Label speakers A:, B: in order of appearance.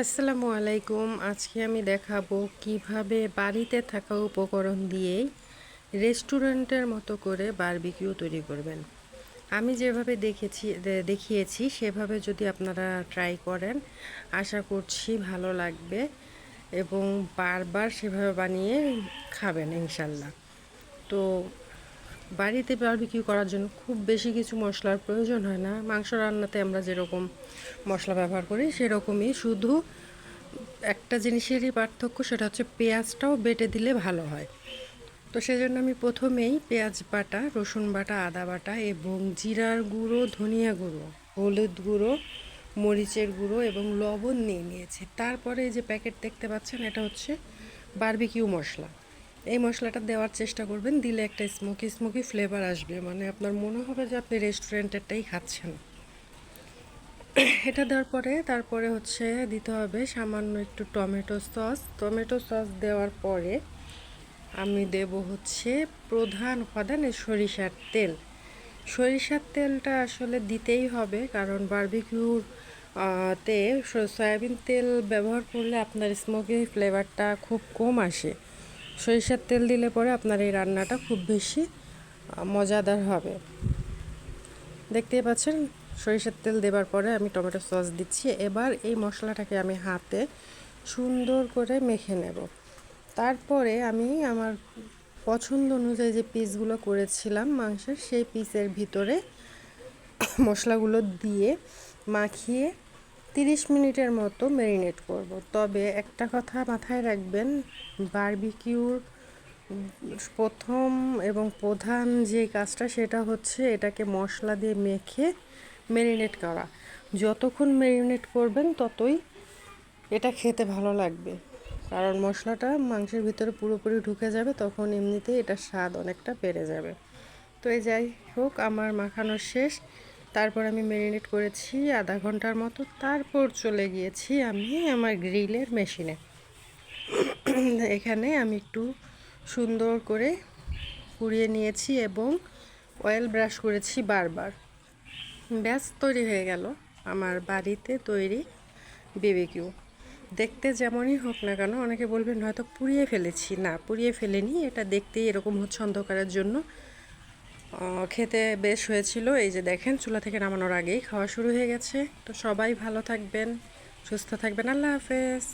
A: আসসালামু আলাইকুম। আজকে আমি দেখাবো কিভাবে বাড়িতে থাকা উপকরণ দিয়েই রেস্টুরেন্টের মতো করে বারবিকিউ তৈরি করবেন। আমি যেভাবে দেখিয়েছি সেভাবে যদি আপনারা ট্রাই করেন, আশা করছি ভালো লাগবে এবং বারবার সেভাবে বানিয়ে খাবেন ইনশাল্লাহ। তো বাড়িতে বারবিকিউ করার জন্য খুব বেশি কিছু মশলার প্রয়োজন হয় না। মাংস রান্নাতে আমরা যেরকম মশলা ব্যবহার করি সেরকমই, শুধু একটা জিনিসেরই পার্থক্য, সেটা হচ্ছে পেঁয়াজটাও বেটে দিলে ভালো হয়। তো সেজন্য আমি প্রথমেই পেঁয়াজ বাটা, রসুন বাটা, আদা বাটা এবং জিরার গুঁড়ো, ধনিয়া গুঁড়ো, হলুদ গুঁড়ো, মরিচের গুঁড়ো এবং লবণ নিয়ে নিয়েছি। তারপরে এই যে প্যাকেট দেখতে পাচ্ছেন, এটা হচ্ছে বারবিকিউ মশলা। এই মশলাটা দেওয়ার চেষ্টা করবেন, দিলে একটা স্মোকি স্মোকি ফ্লেভার আসবে, মানে আপনার মনে হবে যে আপনি রেস্টুরেন্টেরটাই খাচ্ছেন। এটা দেওয়ার পরে তারপরে হচ্ছে দিতে হবে সামান্য একটু টমেটো সস দেওয়ার পরে আমি দেব হচ্ছে প্রধান উপাদান সরিষার তেলটা আসলে দিতেই হবে, কারণ বারবিকিউর তে সয়াবিন তেল ব্যবহার করলে আপনার স্মোকি ফ্লেভারটা খুব কম আসে। সরিষার তেল দিলে পরে আপনার এই রান্নাটা খুব বেশি মজাদার হবে। দেখতেই পাচ্ছেন, সরিষার তেল দেবার পরে আমি টমেটো সস দিচ্ছি। এবার এই মশলাটাকে আমি হাতে সুন্দর করে মেখে নেব। তারপরে আমি আমার পছন্দ অনুযায়ী যে পিসগুলো করেছিলাম মাংসের, সেই পিসের ভিতরে মশলাগুলো দিয়ে মাখিয়ে 30 মিনিটের মতো ম্যারিনেট করব। তবে একটা কথা মাথায় রাখবেন, বারবিকিউর প্রথম এবং প্রধান যে কাজটা সেটা হচ্ছে এটাকে মশলা দিয়ে মেখে ম্যারিনেট করা। যতক্ষণ ম্যারিনেট করবেন ততই এটা খেতে ভালো লাগবে, কারণ মশলাটা মাংসের ভিতরে পুরোপুরি ঢুকে যাবে, তখন এমনিতেই এটার স্বাদ অনেকটা বেড়ে যাবে। তো এই যাই হোক, আমার মাখানো শেষ। তারপর আমি ম্যারিনেট করেছি আধা ঘন্টার মতো। তারপর চলে গিয়েছি আমি আমার গ্রিলের মেশিনে। এখানে আমি একটু সুন্দর করে পুড়িয়ে নিয়েছি এবং অয়েল ব্রাশ করেছি বারবার। ব্যাস, তৈরি হয়ে গেল আমার বাড়িতে তৈরি বিবিকিউ। দেখতে যেমনই হোক না কেন, অনেকে বলবেন হয়তো পুড়িয়ে ফেলেছি। না, পুড়িয়ে ফেলেনি, এটা দেখতেই এরকম হচ্ছে অন্ধকারের জন্য। খেতে বেশ হয়েছিল। এই যে দেখেন, চুলা থেকে নামানোর আগেই খাওয়া শুরু হয়ে গেছে। তো সবাই ভালো থাকবেন, সুস্থ থাকবেন। আল্লাহ হাফেজ।